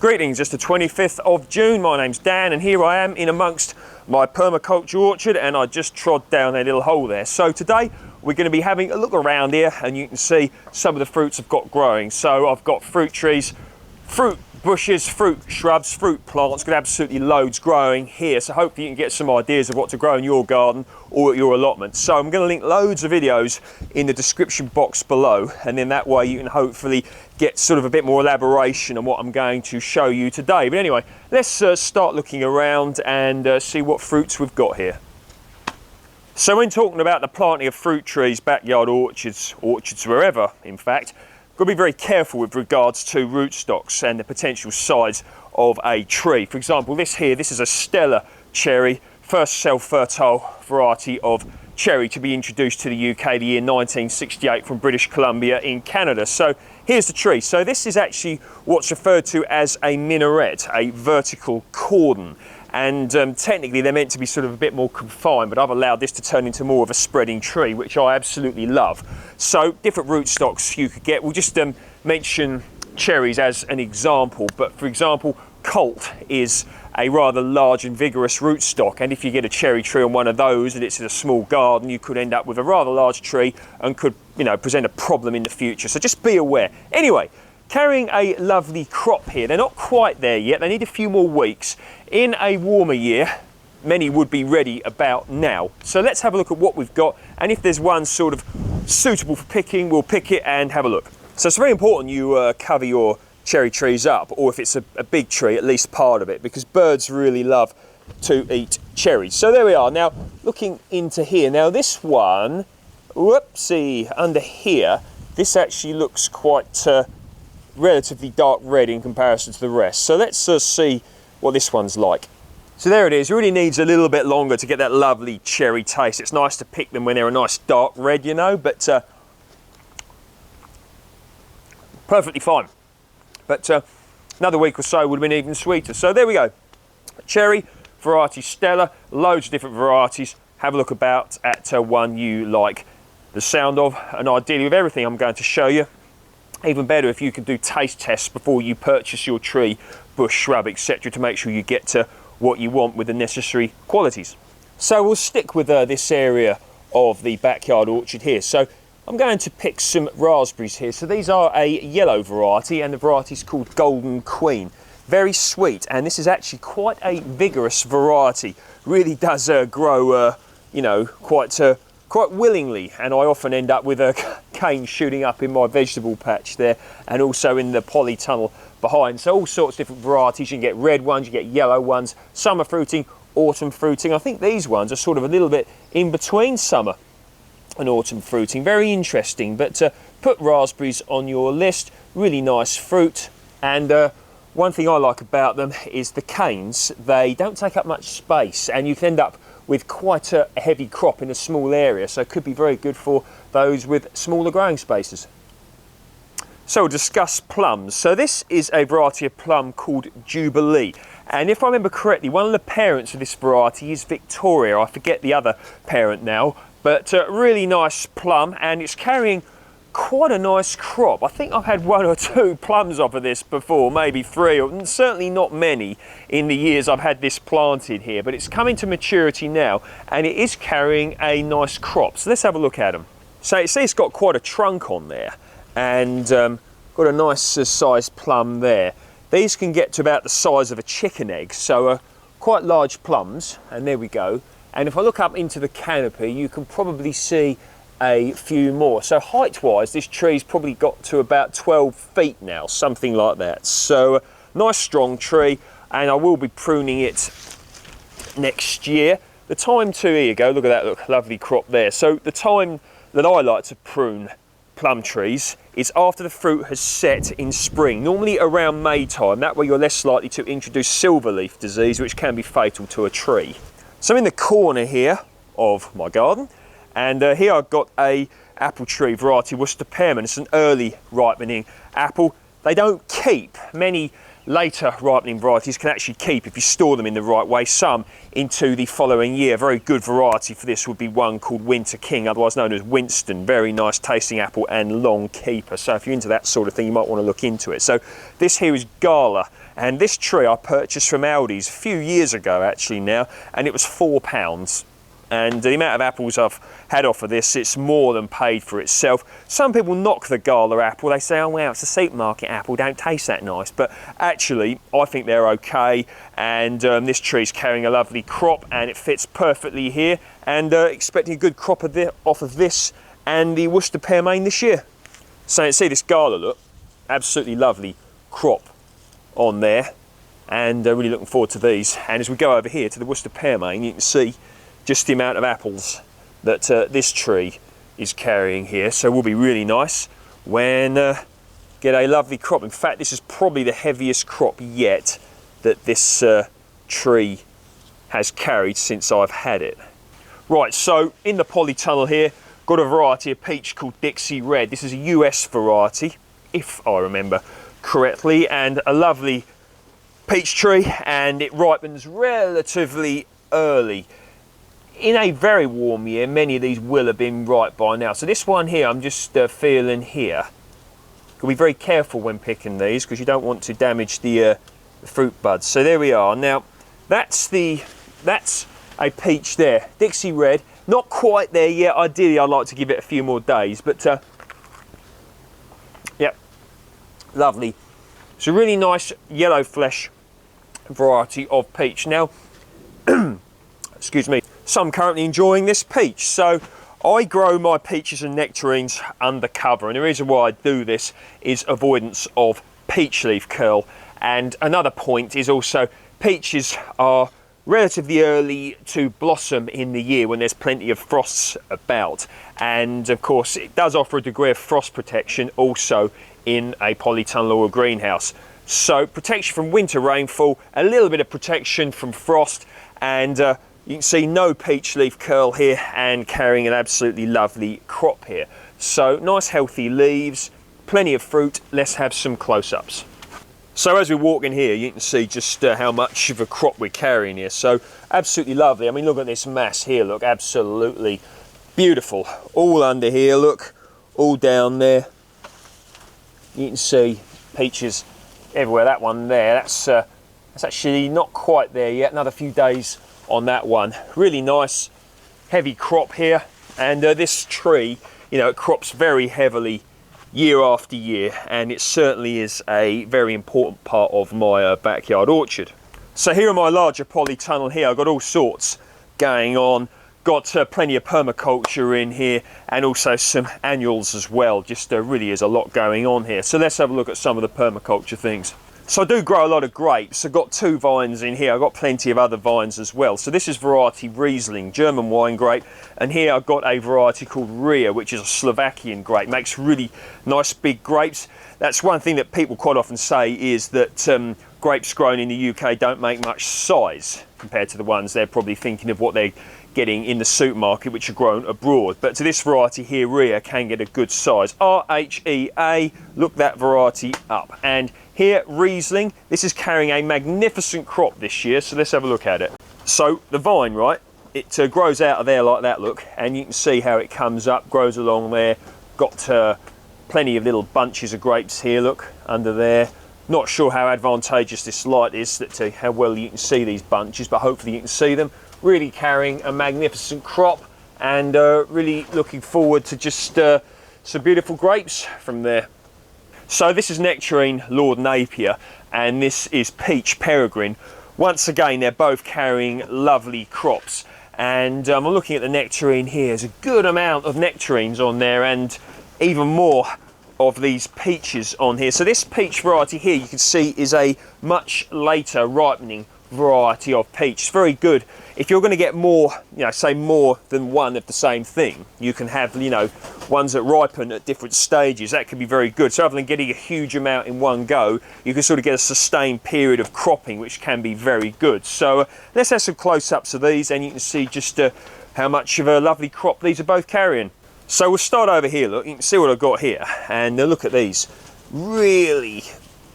Greetings, it's the 25th of June. My name's Dan and here I am in amongst my permaculture orchard, and I just trod down a little hole there. So today we're going to be having a look around here, and you can see some of the fruits I've got growing. So I've got fruit trees, fruit bushes, fruit shrubs, fruit plants, got absolutely loads growing here. So hopefully you can get some ideas of what to grow in your garden or at your allotment. So I'm going to link loads of videos in the description box below, and then that way you can hopefully get sort of a bit more elaboration on what I'm going to show you today. But anyway, let's start looking around and see what fruits we've got here. So when talking about the planting of fruit trees, backyard orchards wherever, in fact, got to be very careful with regards to rootstocks and the potential size of a tree. For example, this is a Stella cherry, first self-fertile variety of cherry to be introduced to the UK the year 1968 from British Columbia in Canada. So here's the tree. So this is actually what's referred to as a minaret, a vertical cordon. And technically they're meant to be sort of a bit more confined, but I've allowed this to turn into more of a spreading tree, which I absolutely love. So different rootstocks you could get. We'll just mention cherries as an example, but for example, Colt is a rather large and vigorous rootstock, and if you get a cherry tree on one of those and it's in a small garden, you could end up with a rather large tree and could, present a problem in the future. So just be aware. Anyway, carrying a lovely crop here. They're not quite there yet, they need a few more weeks. In a warmer year, many would be ready about now. So let's have a look at what we've got, and if there's one sort of suitable for picking, we'll pick it and have a look. So it's very important you cover your cherry trees up, or if it's a big tree, at least part of it, because birds really love to eat cherries. So there we are. Now, looking into here. Now this one, whoopsie, under here, this actually looks quite relatively dark red in comparison to the rest. So let's see what this one's like. So there it is. It really needs a little bit longer to get that lovely cherry taste. It's nice to pick them when they're a nice dark red, but perfectly fine. But another week or so would have been even sweeter. So there we go. Cherry, variety Stella, loads of different varieties. Have a look about at one you like the sound of, and ideally with everything I'm going to show you. Even better if you can do taste tests before you purchase your tree, bush, shrub, etc., to make sure you get to what you want with the necessary qualities. So we'll stick with this area of the backyard orchard here. So I'm going to pick some raspberries here. So these are a yellow variety, and the variety is called Golden Queen. Very sweet, and this is actually quite a vigorous variety. Really does grow, quite willingly, and I often end up with a cane shooting up in my vegetable patch there, and also in the polytunnel behind. So all sorts of different varieties. You can get red ones, you get yellow ones, summer fruiting, autumn fruiting. I think these ones are sort of a little bit in between summer and autumn fruiting. Very interesting, but put raspberries on your list. Really nice fruit, and one thing I like about them is the canes. They don't take up much space, and you can end up with quite a heavy crop in a small area, so it could be very good for those with smaller growing spaces. So we'll discuss plums. So this is a variety of plum called Jubilee, and if I remember correctly, one of the parents of this variety is Victoria. I forget the other parent now, but really nice plum, and it's carrying quite a nice crop. I think I've had 1 or 2 plums off of this before, maybe 3, or certainly not many in the years I've had this planted here, but it's coming to maturity now, and it is carrying a nice crop. So let's have a look at them. So you see it's got quite a trunk on there, and got a nice sized plum there. These can get to about the size of a chicken egg, so quite large plums, and there we go. And if I look up into the canopy, you can probably see a few more. So height-wise, this tree's probably got to about 12 feet now, something like that. So nice strong tree, and I will be pruning it next year. The time to, here you go, look at that, look, lovely crop there. So the time that I like to prune plum trees is after the fruit has set in spring, normally around May time. That way you're less likely to introduce silverleaf disease, which can be fatal to a tree. So I'm in the corner here of my garden, and here I've got a apple tree variety Worcester Pearman. It's an early ripening apple. They don't keep. Many later ripening varieties can actually keep if you store them in the right way, some into the following year. A very good variety for this would be one called Winter King, otherwise known as Winston. Very nice tasting apple and long keeper. So if you're into that sort of thing, you might want to look into it. So this here is Gala, And this tree I purchased from Aldi's a few years ago actually now, and it was £4. And the amount of apples I've had off of this, it's more than paid for itself. Some people knock the Gala apple. They say, oh wow, it's a supermarket apple, don't taste that nice. But actually, I think they're okay. And this tree's carrying a lovely crop, and it fits perfectly here. And expecting a good crop off of this and the Worcester Pearmain this year. So you see this Gala, look, absolutely lovely crop on there. And really looking forward to these. And as we go over here to the Worcester Pearmain, you can see just the amount of apples that this tree is carrying here. So it will be really nice when get a lovely crop. In fact, this is probably the heaviest crop yet that this tree has carried since I've had it. Right, so in the polytunnel here, got a variety of peach called Dixie Red. This is a US variety, if I remember correctly, and a lovely peach tree, and it ripens relatively early. In a very warm year, many of these will have been ripe by now. So this one here, I'm just feeling here. You'll be very careful when picking these because you don't want to damage the fruit buds. So there we are. Now, that's a peach there, Dixie Red. Not quite there yet. Ideally, I'd like to give it a few more days, but yeah, lovely. It's a really nice yellow flesh variety of peach. Now, excuse me. So I'm currently enjoying this peach. So I grow my peaches and nectarines under cover, and the reason why I do this is avoidance of peach leaf curl. And another point is also peaches are relatively early to blossom in the year when there's plenty of frosts about, and of course it does offer a degree of frost protection also in a polytunnel or a greenhouse. So protection from winter rainfall, a little bit of protection from frost, and you can see no peach leaf curl here and carrying an absolutely lovely crop here. So nice healthy leaves, plenty of fruit. Let's have some close-ups. So as we walk in here, you can see just how much of a crop we're carrying here. So absolutely lovely. I mean, look at this mass here. Look, absolutely beautiful. All under here, look, all down there. You can see peaches everywhere. That one there, that's actually not quite there yet. Another few days on that one. Really nice heavy crop here, and this tree, you know, it crops very heavily year after year, and it certainly is a very important part of my backyard orchard. So here in my larger polytunnel here, I've got all sorts going on. Got plenty of permaculture in here, and also some annuals as well. Just really is a lot going on here. So let's have a look at some of the permaculture things. So I do grow a lot of grapes. I've got 2 vines in here. I've got plenty of other vines as well. So this is variety Riesling, German wine grape. And here I've got a variety called Ria, which is a Slovakian grape. Makes really nice big grapes. That's one thing that people quite often say is that grapes grown in the UK don't make much size compared to the ones they're probably thinking of what they're getting in the supermarket, which are grown abroad. But to this variety here, Ria, can get a good size. R-H-E-A, look that variety up. And here, Riesling, this is carrying a magnificent crop this year, so let's have a look at it. So the vine, right, it grows out of there like that, look, and you can see how it comes up, grows along there. Got plenty of little bunches of grapes here, look, under there. Not sure how advantageous this light is, that how well you can see these bunches, but hopefully you can see them. Really carrying a magnificent crop, and really looking forward to just some beautiful grapes from there. So this is Nectarine Lord Napier, and this is Peach Peregrine. Once again, they're both carrying lovely crops, and I'm looking at the nectarine here. There's a good amount of nectarines on there, and even more of these peaches on here. So this peach variety here, you can see, is a much later ripening variety of peach. It's very good if you're going to get more, you know, say more than one of the same thing. You can have, you know, ones that ripen at different stages. That can be very good. So rather than getting a huge amount in one go, you can sort of get a sustained period of cropping, which can be very good. So let's have some close-ups of these, and you can see just how much of a lovely crop these are both carrying. So we'll start over here. Look, you can see what I've got here, and look at these really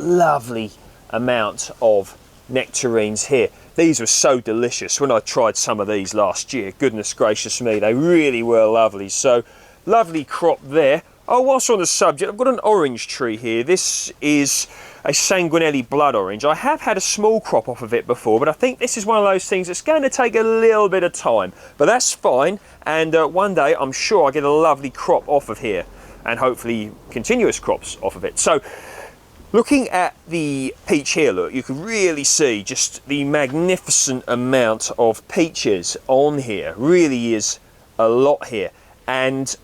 lovely amount of nectarines here. These were so delicious when I tried some of these last year. Goodness gracious me, they really were lovely. So lovely crop there. Oh, whilst we're on the subject, I've got an orange tree here. This is a Sangrinelli blood orange. I have had a small crop off of it before, but I think this is one of those things that's going to take a little bit of time. But that's fine, and one day I'm sure I'll get a lovely crop off of here, and hopefully continuous crops off of it. So looking at the peach here, look, you can really see just the magnificent amount of peaches on here. Really is a lot here, and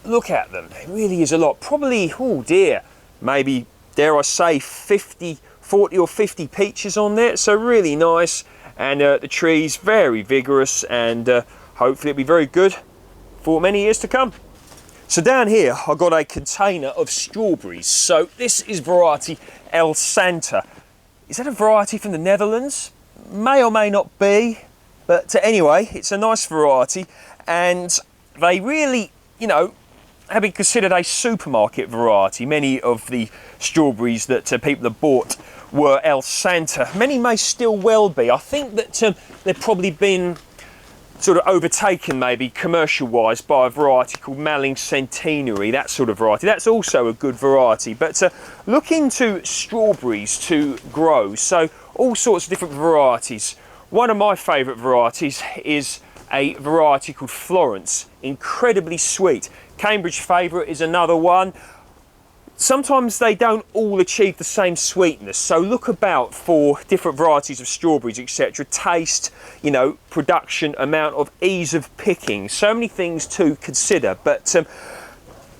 look at them, it really is a lot. Probably, oh dear, maybe, dare I say, 40 or 50 peaches on there. So really nice, and the tree's very vigorous, and hopefully it'll be very good for many years to come. So down here I've got a container of strawberries. So this is variety El Santa. Is that a variety from the Netherlands? May or may not be, but anyway, it's a nice variety, and they really, you know, have been considered a supermarket variety. Many of the strawberries that people have bought were El Santa. Many may still well be. I think that they've probably been sort of overtaken, maybe commercial-wise, by a variety called Malling Centenary, that sort of variety. That's also a good variety. But look into strawberries to grow. So all sorts of different varieties. One of my favourite varieties is a variety called Florence. Incredibly sweet. Cambridge favourite is another one. Sometimes they don't all achieve the same sweetness, so look about for different varieties of strawberries, etc. Taste, you know, production, amount of ease of picking, so many things to consider. But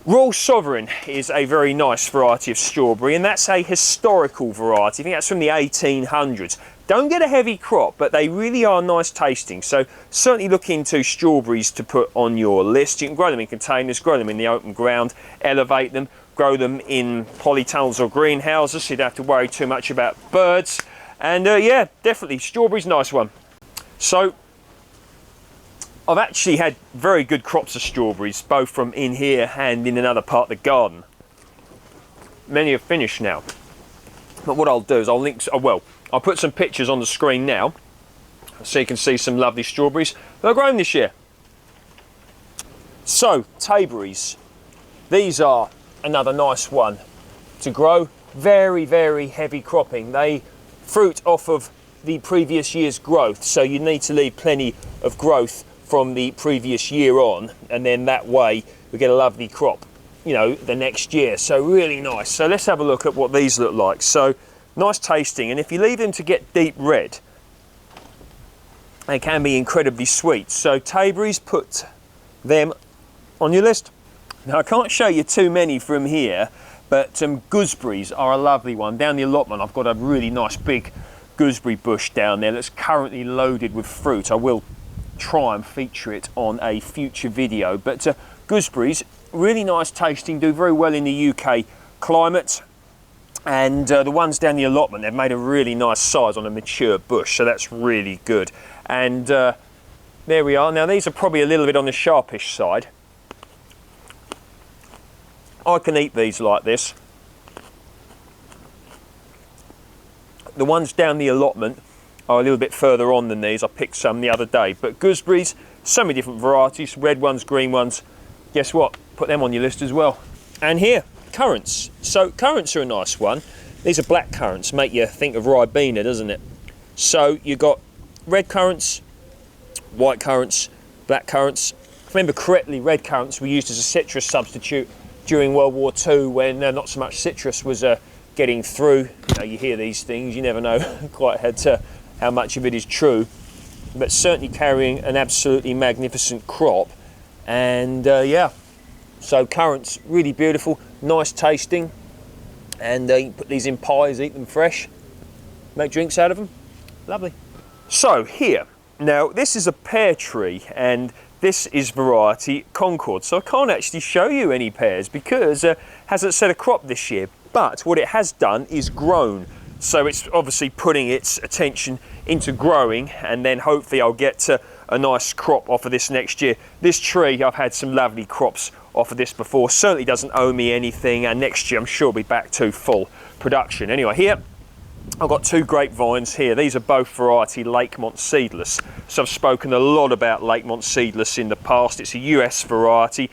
Royal Sovereign is a very nice variety of strawberry, and that's a historical variety. I think that's from the 1800s. Don't get a heavy crop, but they really are nice tasting. So certainly look into strawberries to put on your list. You can grow them in containers, grow them in the open ground, elevate them, grow them in polytunnels or greenhouses, so you don't have to worry too much about birds. And yeah, definitely strawberries, nice one. So I've actually had very good crops of strawberries, both from in here and in another part of the garden. Many are finished now. But what I'll do is I'll link, I'll put some pictures on the screen now so you can see some lovely strawberries that are grown this year. So, Tayberries. These are another nice one to grow. Very, very heavy cropping. They fruit off of the previous year's growth, so you need to leave plenty of growth from the previous year on, and then that way we get a lovely crop, you know, the next year. So really nice. So let's have a look at what these look like. So nice tasting, and if you leave them to get deep red, they can be incredibly sweet. So Tayberries, put them on your list. Now I can't show you too many from here, but gooseberries are a lovely one. Down the allotment I've got a really nice big gooseberry bush down there that's currently loaded with fruit. I will try and feature it on a future video, but gooseberries, really nice tasting, do very well in the UK climate. And the ones down the allotment, they've made a really nice size on a mature bush, so that's really good. And there we are. Now these are probably a little bit on the sharpish side. I can eat these like this. The ones down the allotment are a little bit further on than these. I picked some the other day. But gooseberries, so many different varieties, red ones, green ones. Guess what? Put them on your list as well. And here, currants. So currants are a nice one. These are black currants, make you think of Ribena, doesn't it? So you've got red currants, white currants, black currants. If I remember correctly, red currants were used as a citrus substitute during World War II, when not so much citrus was getting through. You know, you hear these things, you never know quite how much of it is true, but certainly carrying an absolutely magnificent crop. And yeah, so currants, really beautiful, nice tasting, and you can put these in pies, eat them fresh, make drinks out of them, lovely. So here, now this is a pear tree, and this is variety Concord. So I can't actually show you any pears because it hasn't set a crop this year, but what it has done is grown. So it's obviously putting its attention into growing, and then hopefully I'll get a nice crop off of this next year. This tree, I've had some lovely crops off of this before, certainly doesn't owe me anything, and next year I'm sure I'll be back to full production. Anyway, here I've got two grape vines here. These are both variety Lakemont seedless. So I've spoken a lot about Lakemont seedless in the past. It's a US variety,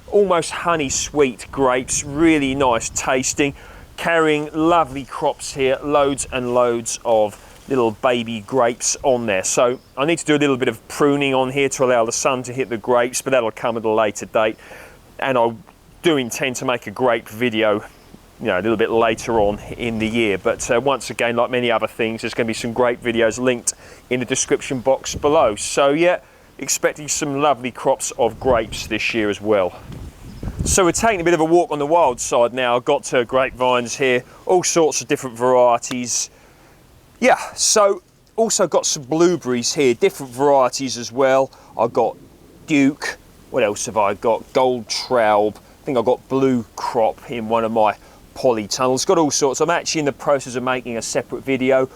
almost honey sweet grapes, really nice tasting. carrying lovely crops here, loads and loads of little baby grapes on there. So I need to do a little bit of pruning on here to allow the sun to hit the grapes, but that'll come at a later date. And I do intend to make a grape video, you know, a little bit later on in the year. But once again, like many other things, there's going to be some grape videos linked in the description box below. So yeah, expecting some lovely crops of grapes this year as well. So we're taking a bit of a walk on the wild side now. I've got Grape Vines here, all sorts of different varieties. Yeah, so also got some blueberries here, different varieties as well. I've got Duke, what else have I got? Gold Traub, I think I've got Blue Crop in one of my polytunnels. Got all sorts. I'm actually in the process of making a separate video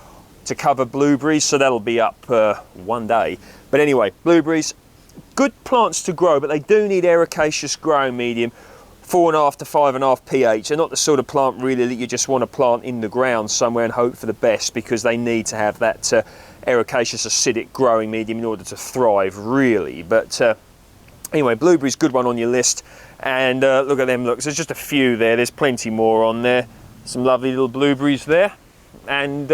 to cover blueberries, so that'll be up one day. But anyway, blueberries, good plants to grow, but they do need ericaceous growing medium, 4.5 to 5.5 pH. They're not the sort of plant really that you just want to plant in the ground somewhere and hope for the best, because they need to have that ericaceous acidic growing medium in order to thrive really. But anyway, blueberries, good one on your list. And look at them, look, there's just a few there, there's plenty more on there. Some lovely little blueberries there. And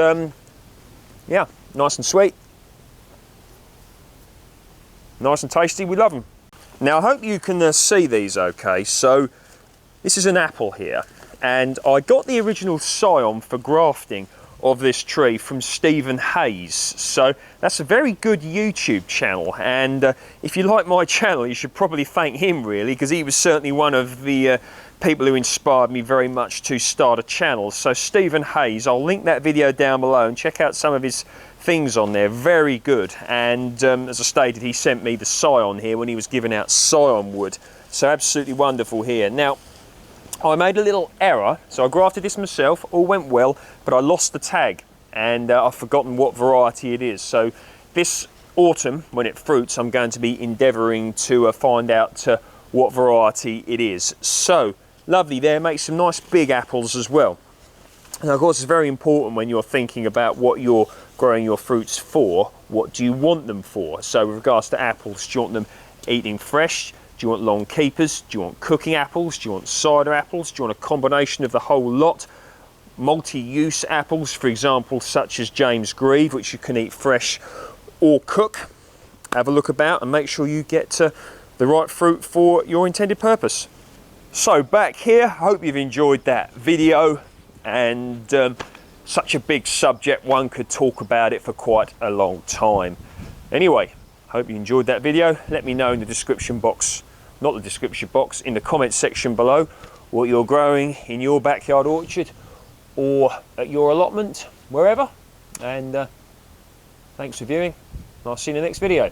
yeah, nice and sweet. Nice and tasty, we love them. Now I hope you can see these okay. So this is an apple here, and I got the original scion for grafting of this tree from Stephen Hayes. So that's a very good YouTube channel, and if you like my channel you should probably thank him really, because he was certainly one of the people who inspired me very much to start a channel. So Stephen Hayes, I'll link that video down below and check out some of his things on there, very good. And as I stated, he sent me the scion here when he was giving out scion wood, so absolutely wonderful here. Now I made a little error, so I grafted this myself, all went well, but I lost the tag and I've forgotten what variety it is. So this autumn, when it fruits, I'm going to be endeavouring to find out what variety it is. So lovely there, make some nice big apples as well. And of course it's very important when you're thinking about what you're growing your fruits for, what do you want them for? So with regards to apples, do you want them eating fresh? Do you want long keepers? Do you want cooking apples? Do you want cider apples? Do you want a combination of the whole lot? Multi-use apples, for example, such as James Grieve, which you can eat fresh or cook. Have a look about and make sure you get the right fruit for your intended purpose. So back here, hope you've enjoyed that video, and such a big subject, one could talk about it for quite a long time. Anyway, hope you enjoyed that video. Let me know in the description box, not the description box, in the comments section below, what you're growing in your backyard orchard or at your allotment, wherever. And thanks for viewing. I'll see you in the next video.